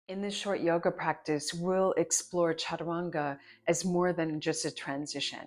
In this short yoga practice, we'll explore Chaturanga as more than just a transition,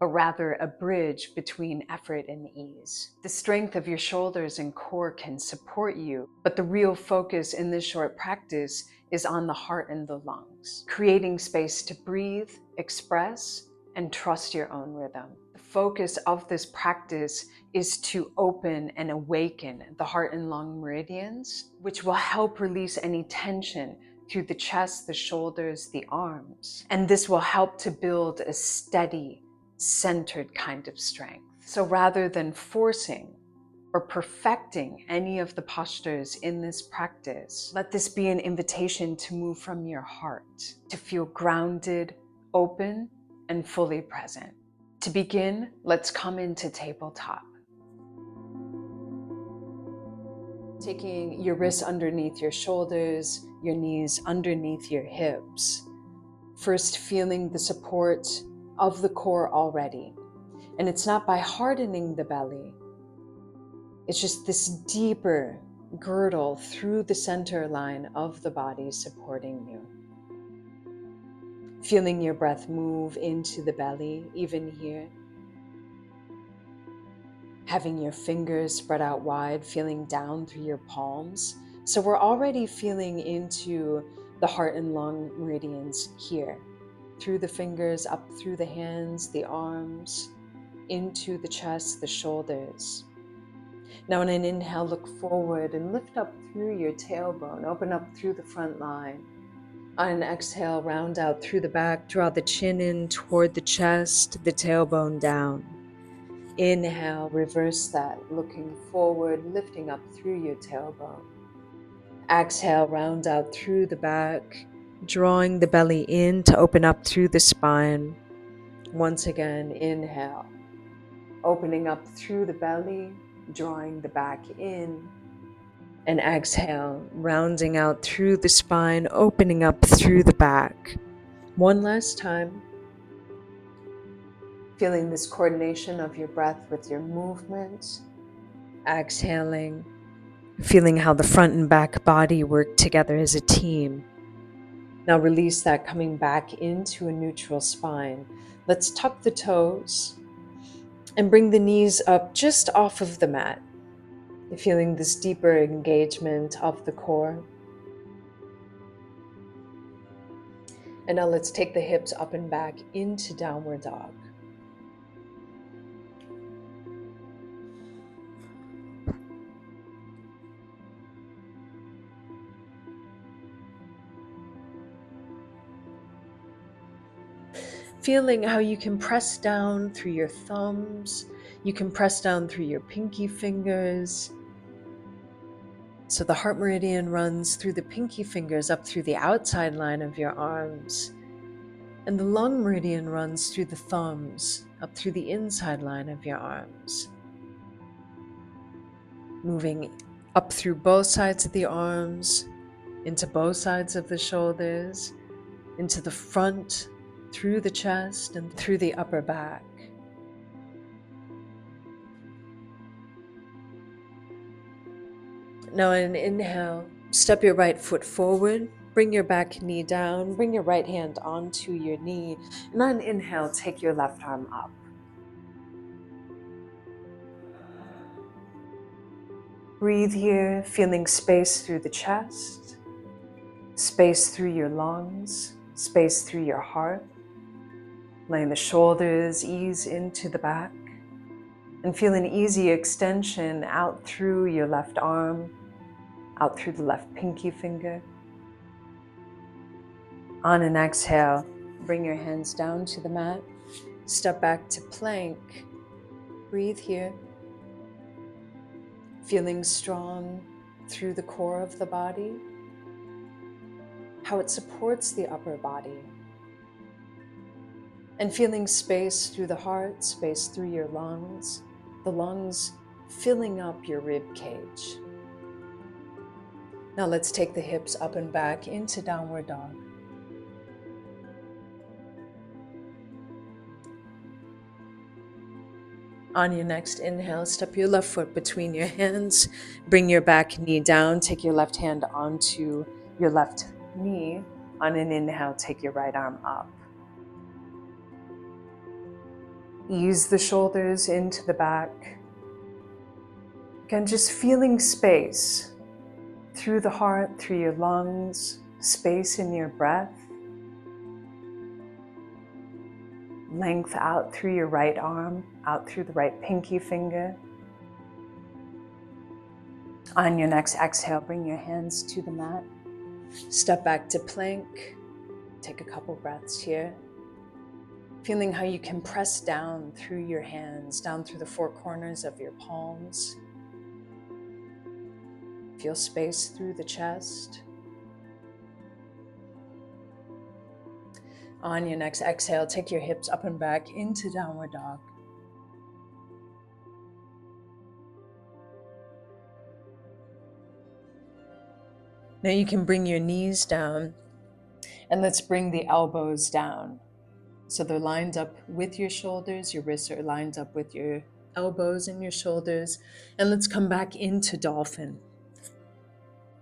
but rather a bridge between effort and ease. The strength of your shoulders and core can support you, but the real focus in this short practice is on the heart and the lungs, creating space to breathe, express, and trust your own rhythm. The focus of this practice is to open and awaken the heart and lung meridians, which will help release any tension through the chest, the shoulders, the arms. And this will help to build a steady, centered kind of strength. So rather than forcing or perfecting any of the postures in this practice, let this be an invitation to move from your heart, to feel grounded, open, and fully present. To begin, let's come into tabletop. Taking your wrists underneath your shoulders, your knees underneath your hips. First, feeling the support of the core already. And it's not by hardening the belly. It's just this deeper girdle through the center line of the body supporting you. Feeling your breath move into the belly, even here. Having your fingers spread out wide, feeling down through your palms. So we're already feeling into the heart and lung meridians here. Through the fingers, up through the hands, the arms, into the chest, the shoulders. Now on an inhale, look forward and lift up through your tailbone, open up through the front line. On an exhale, round out through the back, draw the chin in toward the chest, the tailbone down. Inhale, reverse that, looking forward, lifting up through your tailbone. Exhale, round out through the back, drawing the belly in to open up through the spine. Once again, inhale, opening up through the belly, drawing the back in. And exhale, rounding out through the spine, opening up through the back. One last time. Feeling this coordination of your breath with your movement. Exhaling, feeling how the front and back body work together as a team. Now release that, coming back into a neutral spine. Let's tuck the toes and bring the knees up just off of the mat. Feeling this deeper engagement of the core. And now let's take the hips up and back into downward dog. Feeling how you can press down through your thumbs, you can press down through your pinky fingers. So the heart meridian runs through the pinky fingers up through the outside line of your arms. And the lung meridian runs through the thumbs up through the inside line of your arms. Moving up through both sides of the arms, into both sides of the shoulders, into the front, through the chest, and through the upper back. Now on an inhale, step your right foot forward, bring your back knee down, bring your right hand onto your knee, and on an inhale, take your left arm up. Breathe here, feeling space through the chest, space through your lungs, space through your heart. Letting the shoulders ease into the back, and feel an easy extension out through your left arm, out through the left pinky finger. On an exhale, bring your hands down to the mat, step back to plank. Breathe here, feeling strong through the core of the body, how it supports the upper body. And feeling space through the heart, space through your lungs, the lungs filling up your rib cage. Now let's take the hips up and back into downward dog. On your next inhale, step your left foot between your hands, bring your back knee down, take your left hand onto your left knee. On an inhale, take your right arm up. Ease the shoulders into the back. Again, just feeling space through the heart, through your lungs, space in your breath. Length out through your right arm, out through the right pinky finger. On your next exhale, bring your hands to the mat. Step back to plank. Take a couple breaths here. Feeling how you can press down through your hands, down through the four corners of your palms. Feel space through the chest. On your next exhale, take your hips up and back into downward dog. Now you can bring your knees down, and let's bring the elbows down. So they're lined up with your shoulders, your wrists are lined up with your elbows and your shoulders. And let's come back into dolphin.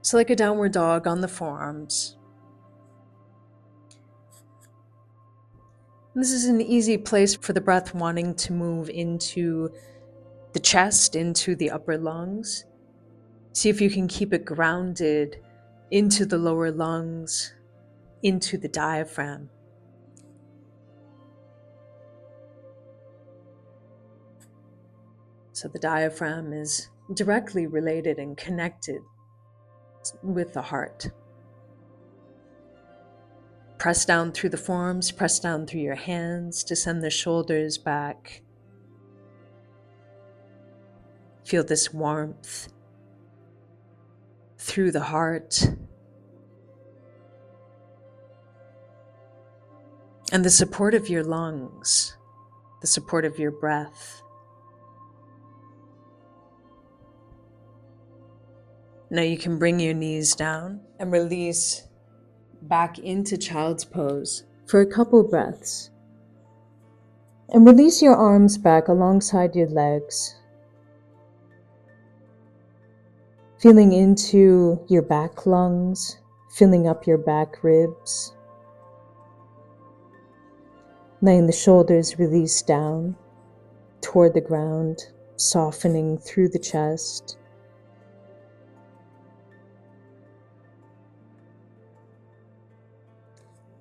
So like a downward dog on the forearms. This is an easy place for the breath wanting to move into the chest, into the upper lungs. See if you can keep it grounded into the lower lungs, into the diaphragm. So the diaphragm is directly related and connected with the heart. Press down through the forearms, press down through your hands to send the shoulders back. Feel this warmth through the heart. And the support of your lungs, the support of your breath. Now you can bring your knees down and release back into child's pose for a couple breaths. And release your arms back alongside your legs. Feeling into your back lungs, filling up your back ribs. Letting the shoulders release down toward the ground, softening through the chest.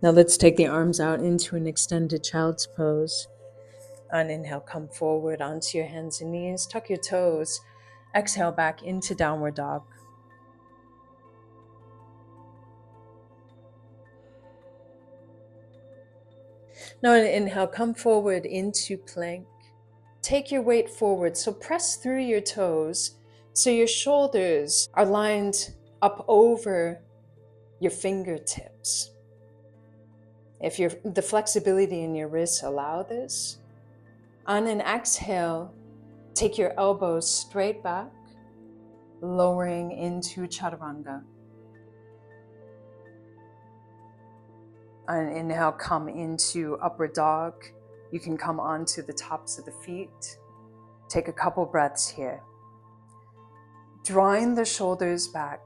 Now let's take the arms out into an extended child's pose. On inhale, come forward onto your hands and knees, tuck your toes. Exhale back into downward dog. Now on inhale, come forward into plank. Take your weight forward, so press through your toes so your shoulders are lined up over your fingertips. If the flexibility in your wrists allow this, on an exhale, take your elbows straight back, lowering into Chaturanga. On an inhale, come into upward dog. You can come onto the tops of the feet. Take a couple breaths here. Drawing the shoulders back,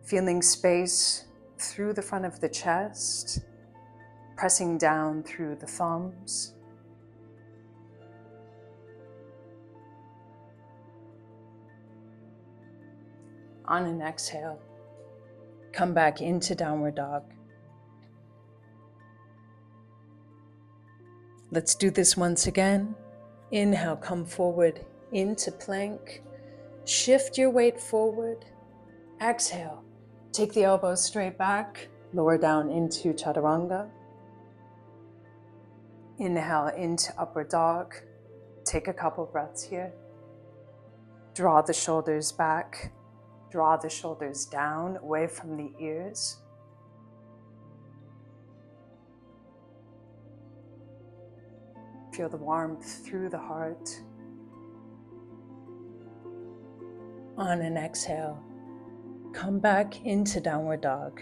feeling space through the front of the chest, pressing down through the thumbs. On an exhale, come back into downward dog. Let's do this once again. Inhale, come forward into plank. Shift your weight forward. Exhale, take the elbows straight back, lower down into Chaturanga. Inhale into upward dog. Take a couple breaths here. Draw the shoulders back. Draw the shoulders down, away from the ears. Feel the warmth through the heart. On an exhale, come back into downward dog.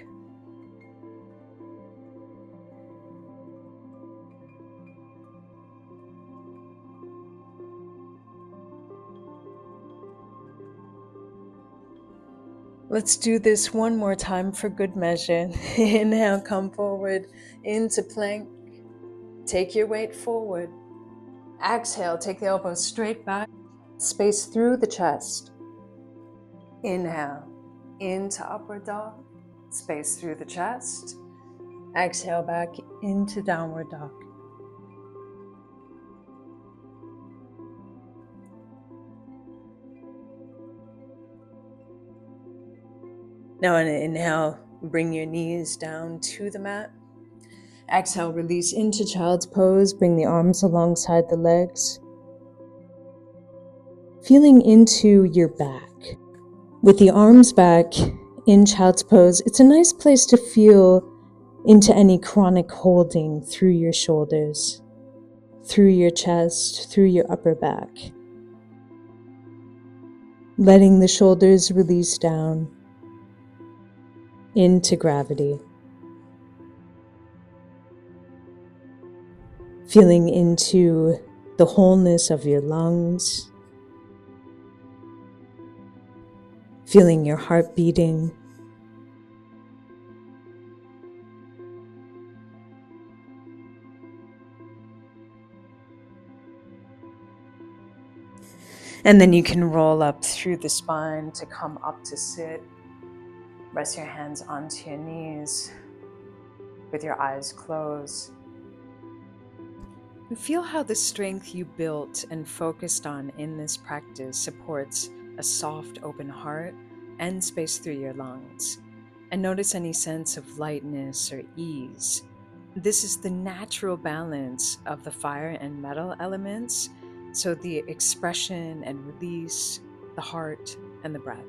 Let's do this one more time for good measure. Inhale, come forward into plank. Take your weight forward. Exhale, take the elbows straight back. Space through the chest. Inhale, into upward dog. Space through the chest. Exhale back into downward dog. Now on an inhale, bring your knees down to the mat. Exhale, release into child's pose. Bring the arms alongside the legs. Feeling into your back. With the arms back in child's pose, it's a nice place to feel into any chronic holding through your shoulders, through your chest, through your upper back. Letting the shoulders release down into gravity. Feeling into the wholeness of your lungs. Feeling your heart beating. And then you can roll up through the spine to come up to sit. Rest your hands onto your knees with your eyes closed. And feel how the strength you built and focused on in this practice supports a soft, open heart and space through your lungs. And notice any sense of lightness or ease. This is the natural balance of the fire and metal elements, so the expression and release, the heart and the breath.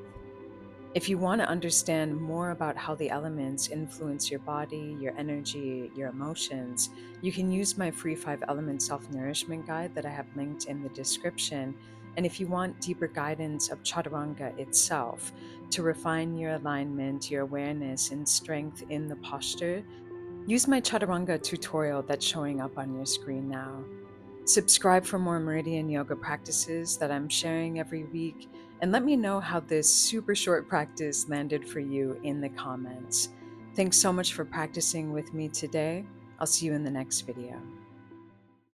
If you want to understand more about how the elements influence your body, your energy, your emotions, you can use my free 5-element self-nourishment guide that I have linked in the description. And if you want deeper guidance of Chaturanga itself to refine your alignment, your awareness, and strength in the posture, use my Chaturanga tutorial that's showing up on your screen now. Subscribe for more Meridian yoga practices that I'm sharing every week, and let me know how this super short practice landed for you in the comments. Thanks so much for practicing with me today. I'll see you in the next video.